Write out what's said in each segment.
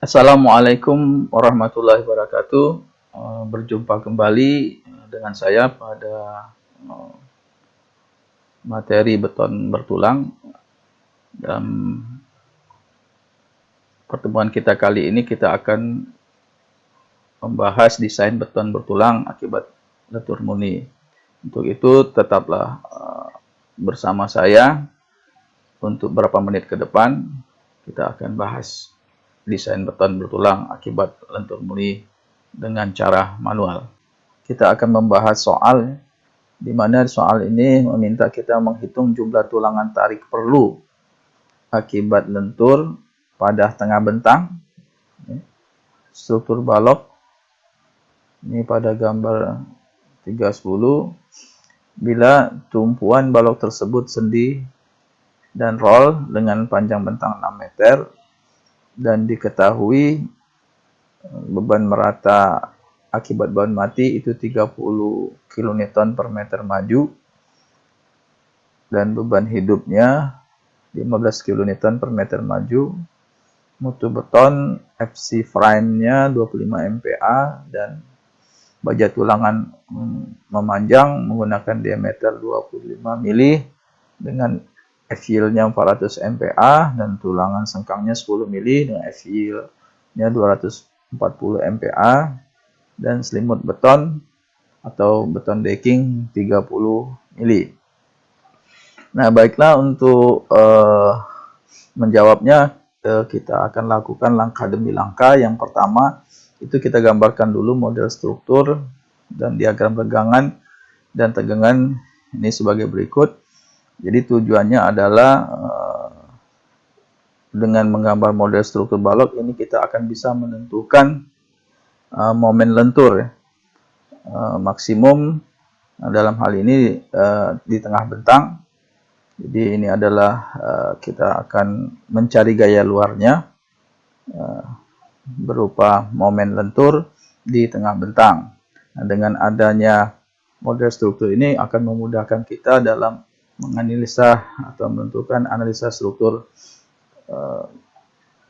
Assalamualaikum warahmatullahi wabarakatuh. Berjumpa kembali dengan saya pada materi beton bertulang. Dalam pertemuan kita kali ini kita akan membahas desain beton bertulang akibat lentur murni. Untuk itu tetaplah bersama saya untuk beberapa menit ke depan. Kita akan bahas desain beton bertulang akibat lentur murni dengan cara manual. Kita akan membahas soal di mana soal ini meminta kita menghitung jumlah tulangan tarik perlu akibat lentur pada tengah bentang. Struktur balok ini pada gambar 310. Bila tumpuan balok tersebut sendi dan roll dengan panjang bentang 6 meter dan diketahui beban merata akibat bahan mati itu 30 kN per meter maju dan beban hidupnya 15 kN per meter maju. Mutu beton FC frame-nya 25 MPa dan baja tulangan memanjang menggunakan diameter 25 mili dengan F-yield-nya 400 MPa dan tulangan sengkangnya 10 mili dengan F-yield-nya 240 MPa dan selimut beton atau beton decking 30 mili. Nah, baiklah, untuk menjawabnya kita akan lakukan langkah demi langkah. Yang pertama itu kita gambarkan dulu model struktur dan diagram regangan dan tegangan ini sebagai berikut. Jadi tujuannya adalah dengan menggambar model struktur balok ini kita akan bisa menentukan momen lentur maksimum dalam hal ini di tengah bentang. Jadi ini adalah kita akan mencari gaya luarnya berupa momen lentur di tengah bentang. Nah, dengan adanya model struktur ini akan memudahkan kita dalam menganalisa atau menentukan analisa struktur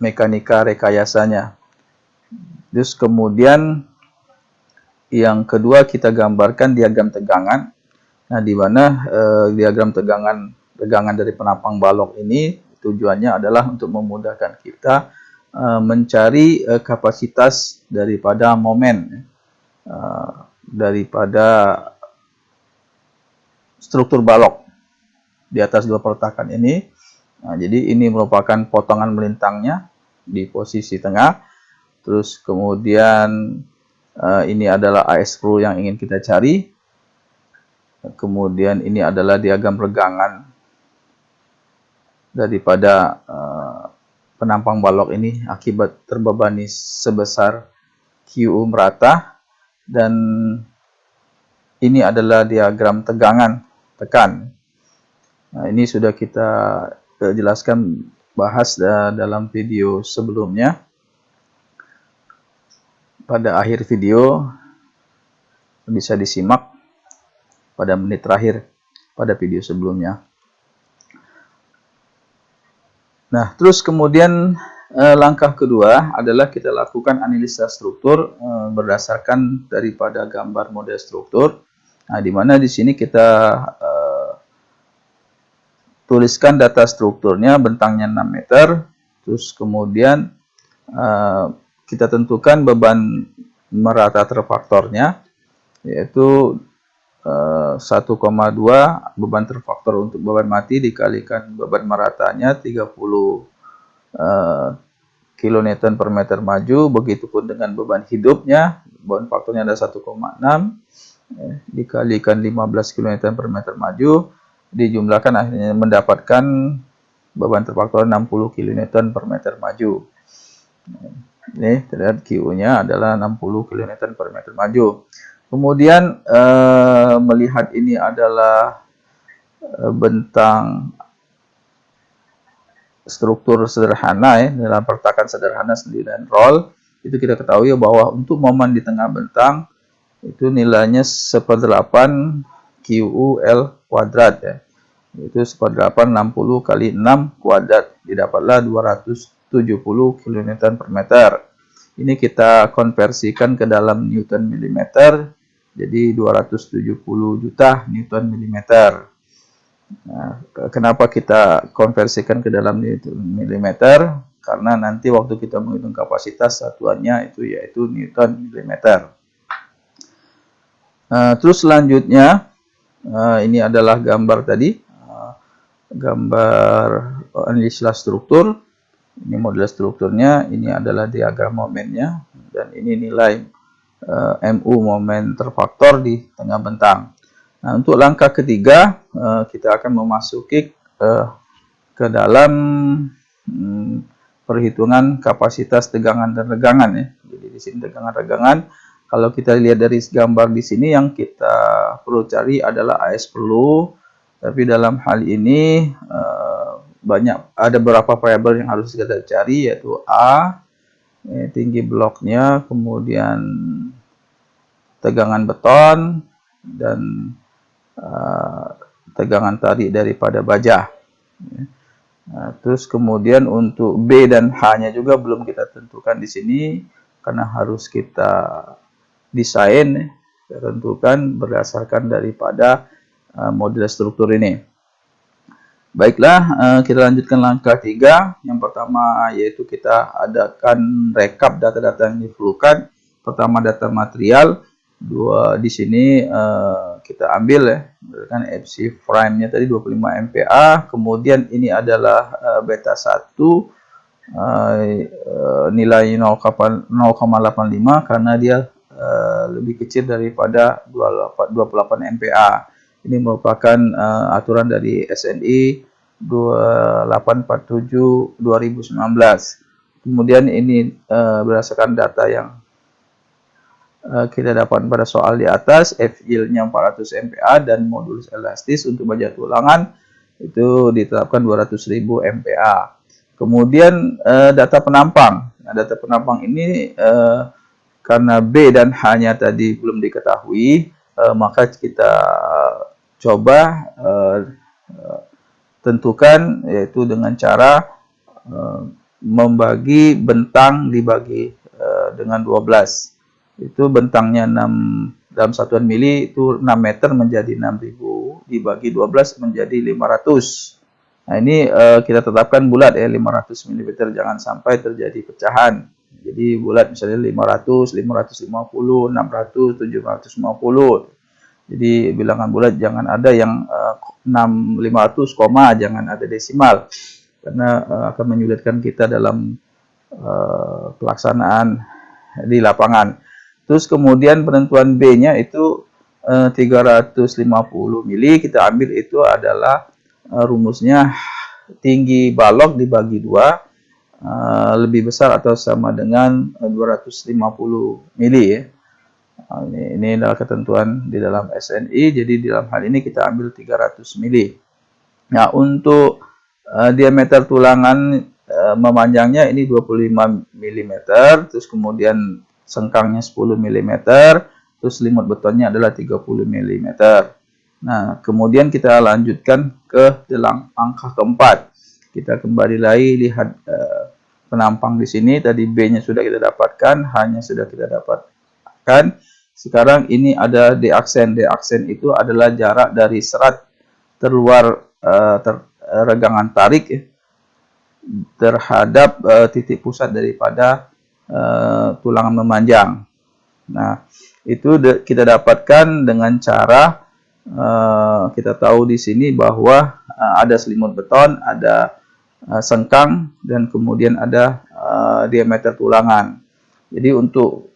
mekanika rekayasanya. Terus kemudian yang kedua kita gambarkan diagram tegangan. Nah, di mana diagram tegangan dari penampang balok ini tujuannya adalah untuk memudahkan kita mencari kapasitas daripada momen daripada struktur balok di atas dua peletakan ini. Nah, jadi ini merupakan potongan melintangnya di posisi tengah. Terus kemudian ini adalah AS screw yang ingin kita cari. Kemudian ini adalah diagram regangan daripada penampang balok ini akibat terbebani sebesar QU merata, dan ini adalah diagram tegangan tekan. Nah, ini sudah kita jelaskan bahas dalam video sebelumnya. Pada akhir video bisa disimak pada menit terakhir pada video sebelumnya. Nah, terus kemudian langkah kedua adalah kita lakukan analisa struktur berdasarkan daripada gambar model struktur. Nah, di mana di sini kita tuliskan data strukturnya, bentangnya 6 meter. Terus kemudian kita tentukan beban merata terfaktornya, yaitu 1,2 beban terfaktor untuk beban mati dikalikan beban meratanya 30 kN per meter maju. Begitupun dengan beban hidupnya, beban faktornya ada 1,6 dikalikan 15 kN per meter maju, dijumlahkan akhirnya mendapatkan beban terfaktor 60 kN per meter maju. Ini terlihat Q-nya adalah 60 kN per meter maju. Kemudian melihat ini adalah bentang struktur sederhana dalam peletakan sederhana sendi dan roll, itu kita ketahui bahwa untuk momen di tengah bentang itu nilainya 1/8 QUL kuadrat ya. Itu 1/8 60 kali 6 kuadrat, didapatlah 200 kN per meter. Ini kita konversikan ke dalam Newton milimeter, jadi 270 juta Newton milimeter. Nah, kenapa kita konversikan ke dalam Newton milimeter? Karena nanti waktu kita menghitung kapasitas satuannya itu yaitu Newton milimeter. Terus selanjutnya ini adalah gambar tadi, gambar analisa struktur. Ini model strukturnya, ini adalah diagram momennya, dan ini nilai MU momen terfaktor di tengah bentang. Nah, untuk langkah ketiga, kita akan memasuki ke dalam perhitungan kapasitas tegangan dan regangan ya. Jadi di sini tegangan-regangan. Kalau kita lihat dari gambar di sini, yang kita perlu cari adalah AS perlu, tapi dalam hal ini ada beberapa variabel yang harus kita cari, yaitu A, tinggi bloknya, kemudian tegangan beton, dan tegangan tarik daripada baja. Nah, terus kemudian untuk B dan H-nya juga belum kita tentukan di sini, karena harus kita desain, kita tentukan berdasarkan daripada model struktur ini. Baiklah, kita lanjutkan langkah 3. Yang pertama yaitu kita adakan rekap data-data yang diperlukan. Pertama data material, di sini kita ambil ya, kan FC prime-nya tadi 25 MPa, kemudian ini adalah beta 1, nilai 0,85 karena dia lebih kecil daripada 28 MPa. Ini merupakan aturan dari SNI 2847 2019. Kemudian ini berdasarkan data yang kita dapat pada soal di atas, F yield-nya 400 MPa dan modulus elastis untuk baja tulangan itu ditetapkan 200.000 MPa. Kemudian data penampang. Nah, data penampang ini karena B dan H-nya tadi belum diketahui, maka kita coba tentukan, yaitu dengan cara membagi bentang dibagi dengan 12. Itu bentangnya 6 dalam satuan mili, itu 6 meter menjadi 6.000 dibagi 12 menjadi 500. Nah, ini kita tetapkan bulat ya, 500 mm, jangan sampai terjadi pecahan. Jadi bulat misalnya 500, 550, 600, 750. Jadi bilangan bulat, jangan ada yang 500, jangan ada desimal, karena akan menyulitkan kita dalam pelaksanaan di lapangan. Terus kemudian penentuan B-nya itu 350 mili, kita ambil itu adalah rumusnya tinggi balok dibagi 2 lebih besar atau sama dengan 250 mili ya. Ini adalah ketentuan di dalam SNI, jadi di dalam hal ini kita ambil 300 mili. Nah, untuk diameter tulangan memanjangnya ini 25 mm, terus kemudian sengkangnya 10 mm, terus limut betonnya adalah 30 mm. Nah, kemudian kita lanjutkan ke dalam angka keempat. Kita kembali lagi lihat penampang di sini. Tadi B-nya sudah kita dapatkan, H-nya sudah kita dapatkan. Sekarang ini ada D aksen. D aksen itu adalah jarak dari serat terluar regangan tarik terhadap titik pusat daripada tulangan memanjang. Nah, itu kita dapatkan dengan cara kita tahu di sini bahwa ada selimut beton, ada sengkang, dan kemudian ada diameter tulangan. Jadi untuk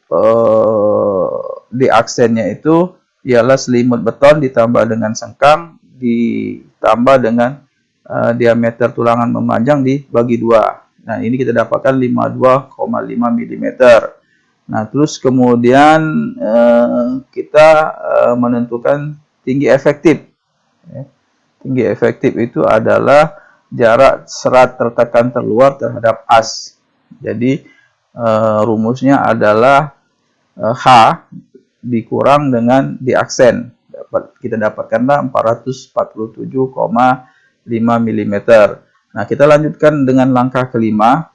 di aksennya itu ialah selimut beton ditambah dengan sengkang ditambah dengan diameter tulangan memanjang dibagi 2. Nah, ini kita dapatkan 52,5 mm. Nah, terus kemudian kita menentukan tinggi efektif. Tinggi efektif itu adalah jarak serat tertekan terluar terhadap as. Jadi rumusnya adalah H dikurang dengan di aksen. Kita dapatkanlah 447,5 mm. Nah, kita lanjutkan dengan langkah kelima.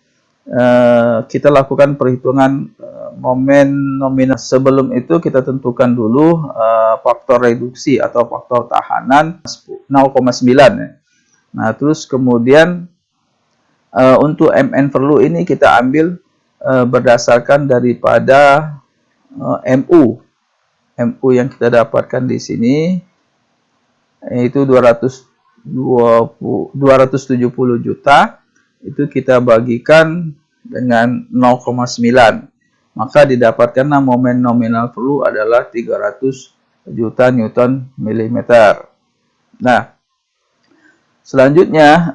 kita lakukan perhitungan momen nominal. Sebelum itu kita tentukan dulu faktor reduksi atau faktor tahanan 0,9 ya. Nah, terus kemudian untuk MN perlu ini kita ambil berdasarkan daripada MU yang kita dapatkan di sini, yaitu 270 juta, itu kita bagikan dengan 0,9, maka didapatkanlah momen nominal perlu adalah 300 juta Newton milimeter. Nah, selanjutnya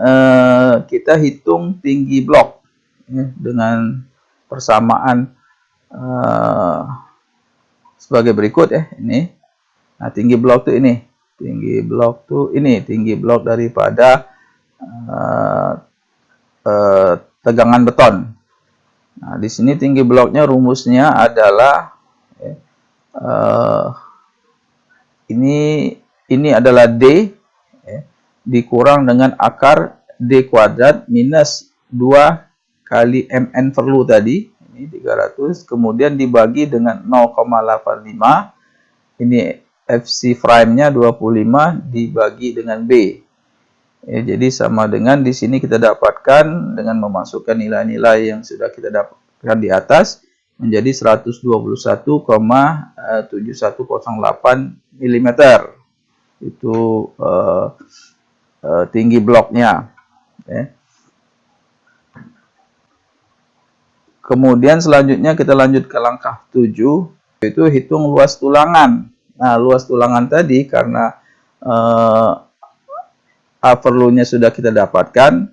kita hitung tinggi blok ya, dengan persamaan sebagai berikut ya. Ini, nah, tinggi blok tuh ini, tinggi blok daripada tegangan beton. Nah, di sini tinggi bloknya rumusnya adalah ini adalah D ya, dikurang dengan akar D kuadrat minus 2 kali MN perlu tadi, ini 300, kemudian dibagi dengan 0,85, ini FC prime-nya 25 dibagi dengan B. Ya, jadi sama dengan di sini kita dapatkan dengan memasukkan nilai-nilai yang sudah kita dapatkan di atas menjadi 121,7108 mm. Itu tinggi bloknya. Ya. Kemudian selanjutnya kita lanjut ke langkah 7, yaitu hitung luas tulangan. Nah, luas tulangan tadi karena A perlunya sudah kita dapatkan,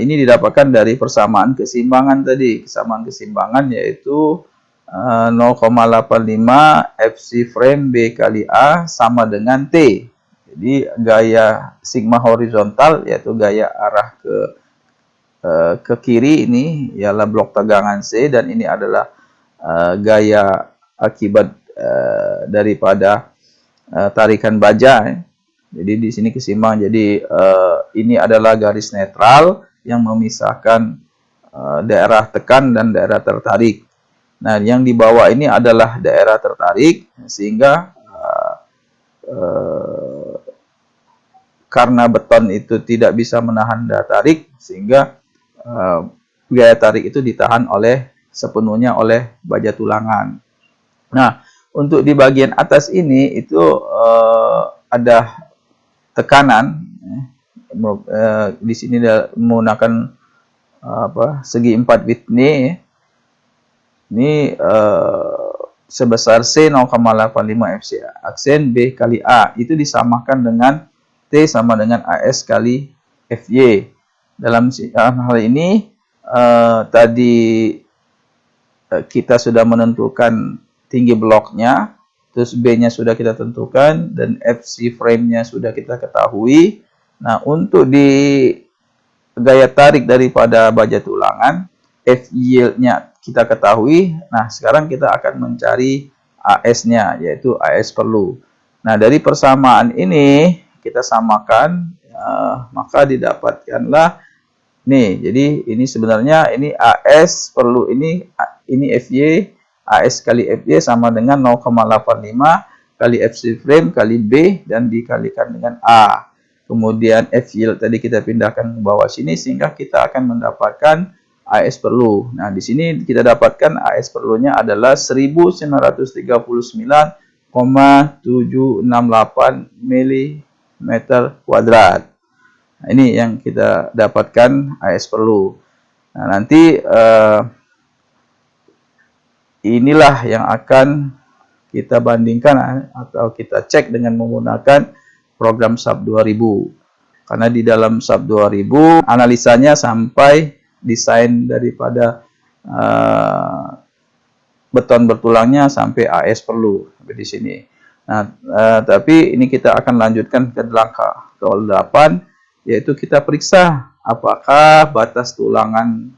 ini didapatkan dari persamaan keseimbangan tadi. Kesamaan keseimbangan yaitu 0,85 FC frame B kali A sama dengan T. Jadi gaya sigma horizontal, yaitu gaya arah ke kiri, ini ialah blok tegangan C, dan ini adalah gaya akibat daripada tarikan baja ya. Jadi di sini kesimbang. Jadi ini adalah garis netral yang memisahkan daerah tekan dan daerah tertarik. Nah, yang di bawah ini adalah daerah tertarik, sehingga karena beton itu tidak bisa menahan daya tarik, sehingga gaya tarik itu ditahan sepenuhnya oleh baja tulangan. Nah, untuk di bagian atas ini itu ada tekanan. Di sini menggunakan segi 4 Whitney. Ini sebesar C 0,85 FC aksen B kali A, itu disamakan dengan T sama dengan AS kali FY. Dalam hal ini tadi kita sudah menentukan tinggi bloknya, terus B-nya sudah kita tentukan, dan FC frame-nya sudah kita ketahui. Nah, untuk di gaya tarik daripada baja tulangan, F yield-nya kita ketahui. Nah, sekarang kita akan mencari AS-nya, yaitu AS perlu. Nah, dari persamaan ini kita samakan, maka didapatkanlah nih. Jadi ini sebenarnya ini AS perlu, ini FY, AS kali FY sama dengan 0,85 kali FC frame kali B dan dikalikan dengan A. Kemudian F yield tadi kita pindahkan ke bawah sini, sehingga kita akan mendapatkan AS perlu. Nah, di sini kita dapatkan AS perlunya adalah 1939,768 mm kuadrat. Nah, ini yang kita dapatkan AS perlu. Nah, nanti inilah yang akan kita bandingkan atau kita cek dengan menggunakan program SAP 2000. Karena di dalam SAP 2000 analisanya sampai desain daripada beton bertulangnya sampai AS perlu sampai di sini. Nah, tapi ini kita akan lanjutkan ke langkah 8, yaitu kita periksa apakah batas tulangan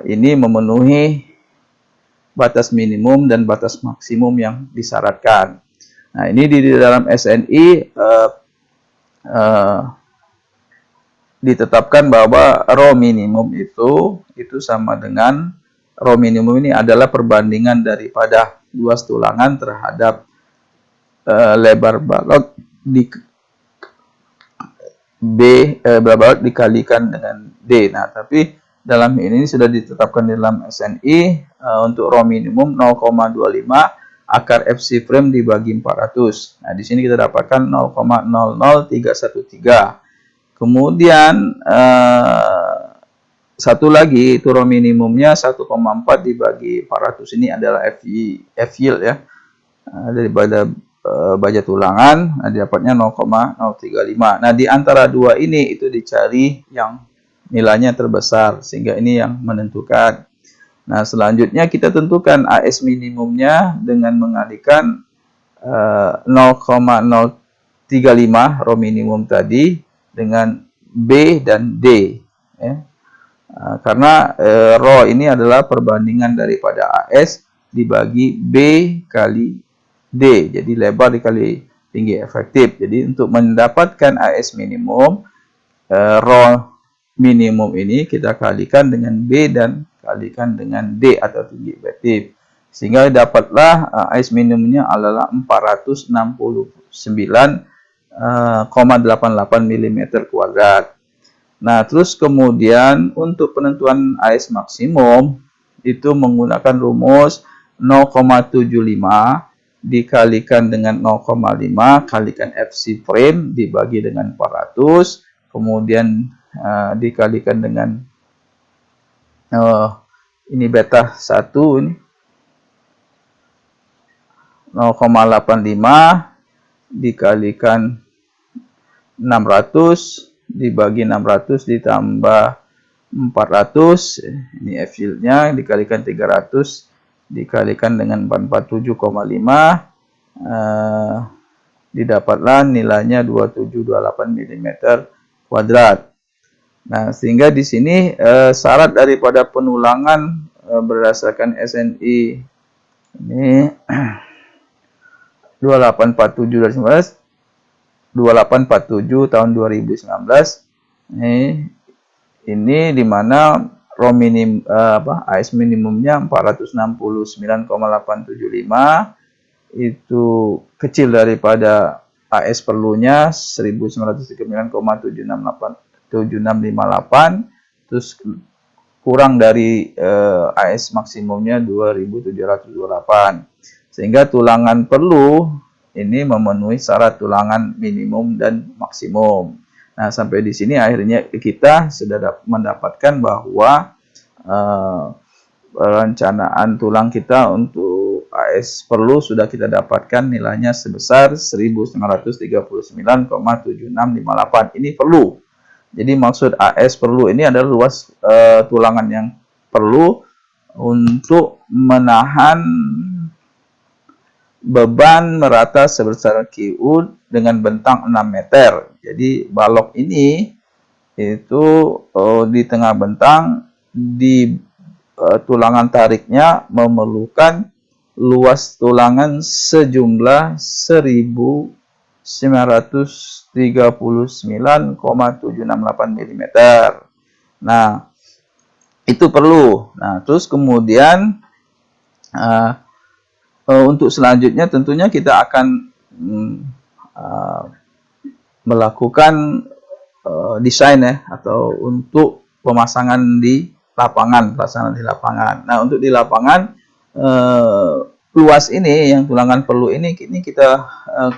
ini memenuhi batas minimum dan batas maksimum yang disyaratkan. Nah, ini di dalam SNI ditetapkan bahwa rho minimum itu sama dengan rho minimum ini adalah perbandingan daripada luas tulangan terhadap lebar balok di balok dikalikan dengan D. Nah, tapi dalam ini sudah ditetapkan dalam SNI untuk rho minimum 0,25 akar FC frame dibagi 400. Nah, di sini kita dapatkan 0,00313. Kemudian satu lagi itu rho minimumnya 1,4 dibagi 400 ini adalah F yield ya, daripada baja tulangan. Nah, dapatnya 0,035. Nah, di antara dua ini itu dicari yang nilainya terbesar, sehingga ini yang menentukan. Nah, selanjutnya kita tentukan AS minimumnya dengan mengalihkan 0,035 rho minimum tadi dengan B dan D ya. Karena rho ini adalah perbandingan daripada AS dibagi B kali D, jadi lebar dikali tinggi efektif. Jadi untuk mendapatkan AS minimum, rho minimum ini kita kalikan dengan B dan kalikan dengan D atau tinggi efektif, sehingga dapatlah AS minimumnya adalah 469,88 mm kuadrat. Nah, terus kemudian untuk penentuan AS maksimum itu menggunakan rumus 0,75 dikalikan dengan 0,5 kalikan FC frame dibagi dengan 400, kemudian dikalikan dengan ini beta 1 ini 0,85 dikalikan 600 dibagi 600 ditambah 400, ini F yield-nya dikalikan 300 dikalikan dengan 447,5, didapatlah nilainya 2728 mm kuadrat. Nah, sehingga di sini syarat daripada penulangan berdasarkan SNI ini 2847 tahun 2019 ini di mana rho minim AS minimumnya 469,875 itu kecil daripada AS perlunya 1939,7658, terus kurang dari AS maksimumnya 2728, sehingga tulangan perlu ini memenuhi syarat tulangan minimum dan maksimum. Nah, sampai di sini akhirnya kita sudah mendapatkan bahwa perencanaan tulang kita untuk AS perlu sudah kita dapatkan nilainya sebesar 1939,7658. Ini perlu. Jadi maksud AS perlu ini adalah luas tulangan yang perlu untuk menahan beban merata sebesar QU dengan bentang 6 meter. Jadi balok ini itu di tengah bentang, di tulangan tariknya memerlukan luas tulangan sejumlah 1939,768 mm. Nah, itu perlu. Nah, terus kemudian untuk selanjutnya tentunya kita akan melakukan desain ya, atau untuk pemasangan di lapangan, pelaksanaan di lapangan. Nah, untuk di lapangan luas ini yang tulangan perlu ini kita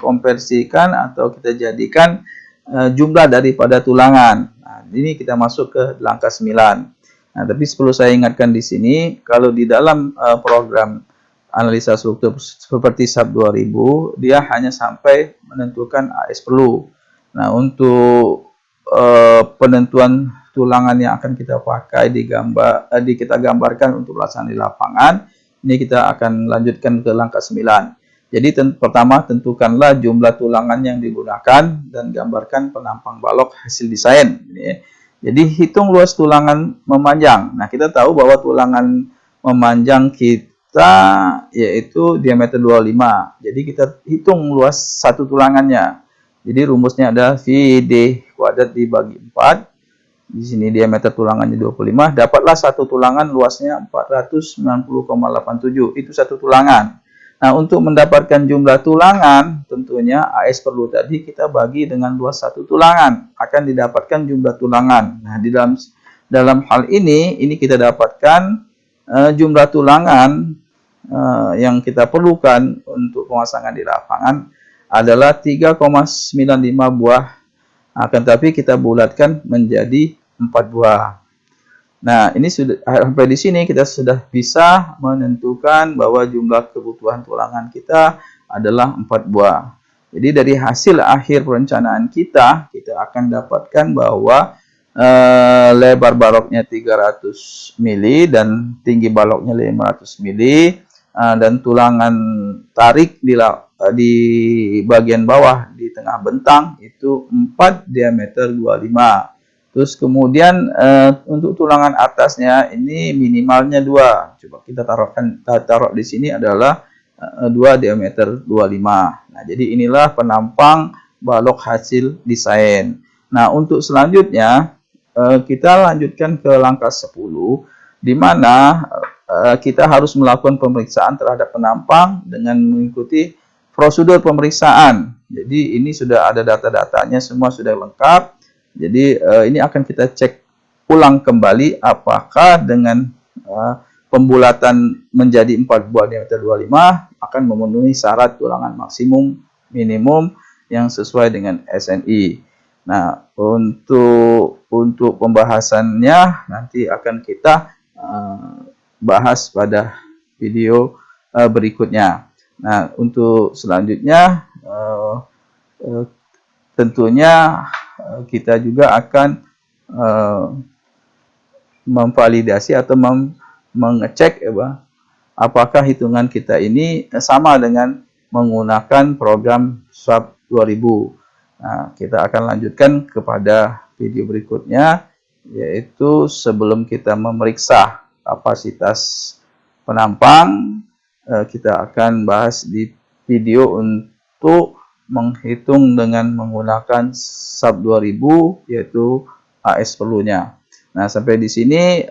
konversikan atau kita jadikan jumlah daripada tulangan. Nah, ini kita masuk ke langkah 9. Nah, tapi perlu saya ingatkan di sini, kalau di dalam program analisa struktur seperti SAP 2000, dia hanya sampai menentukan AS perlu. Nah, untuk penentuan tulangan yang akan kita pakai kita gambarkan untuk pelaksanaan di lapangan, ini kita akan lanjutkan ke langkah 9. Jadi pertama tentukanlah jumlah tulangan yang digunakan dan gambarkan penampang balok hasil desain. Jadi hitung luas tulangan memanjang. Nah, kita tahu bahwa tulangan memanjang kita yaitu diameter 25. Jadi kita hitung luas satu tulangannya. Jadi rumusnya adalah VD kuadrat dibagi 4. Di sini diameter tulangannya 25, dapatlah satu tulangan luasnya 490,87. Itu satu tulangan. Nah, untuk mendapatkan jumlah tulangan, tentunya AS perlu tadi kita bagi dengan luas satu tulangan, akan didapatkan jumlah tulangan. Nah, di dalam hal ini kita dapatkan jumlah tulangan yang kita perlukan untuk pemasangan di lapangan adalah 3,95 buah. Akan tapi kita bulatkan menjadi 4 buah. Nah, ini sudah sampai di sini kita sudah bisa menentukan bahwa jumlah kebutuhan tulangan kita adalah 4 buah. Jadi dari hasil akhir perencanaan kita akan dapatkan bahwa lebar baloknya 300 mili dan tinggi baloknya 500 mili dan tulangan tarik di bagian bawah di tengah bentang itu 4 diameter 25. Terus kemudian untuk tulangan atasnya ini minimalnya 2. Coba kita taruh di sini adalah 2 diameter 25. Nah, jadi inilah penampang balok hasil desain. Nah, untuk selanjutnya kita lanjutkan ke langkah 10 di mana kita harus melakukan pemeriksaan terhadap penampang dengan mengikuti prosedur pemeriksaan. Jadi ini sudah ada data-datanya, semua sudah lengkap. Jadi ini akan kita cek ulang kembali apakah dengan pembulatan menjadi 4 buah diameter 25 akan memenuhi syarat tulangan maksimum minimum yang sesuai dengan SNI. Nah, untuk pembahasannya nanti akan kita bahas pada video berikutnya. Nah, untuk selanjutnya tentunya kita juga akan memvalidasi atau mengecek apakah hitungan kita ini sama dengan menggunakan program SWAP 2000. Nah, kita akan lanjutkan kepada video berikutnya, yaitu sebelum kita memeriksa kapasitas penampang, kita akan bahas di video untuk menghitung dengan menggunakan SWAP 2000, yaitu AS perlunya. Nah, sampai di sini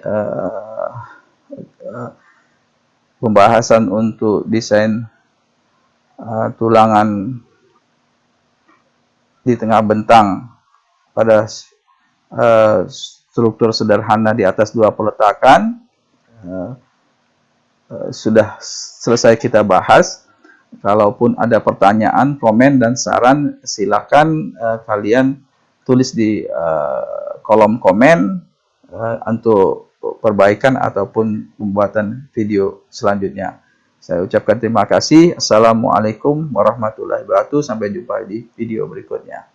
pembahasan untuk desain tulangan di tengah bentang pada struktur sederhana di atas 2 peletakan sudah selesai kita bahas. Kalaupun ada pertanyaan, komen, dan saran, silakan kalian tulis di kolom komen untuk perbaikan ataupun pembuatan video selanjutnya. Saya ucapkan terima kasih. Assalamualaikum warahmatullahi wabarakatuh. Sampai jumpa di video berikutnya.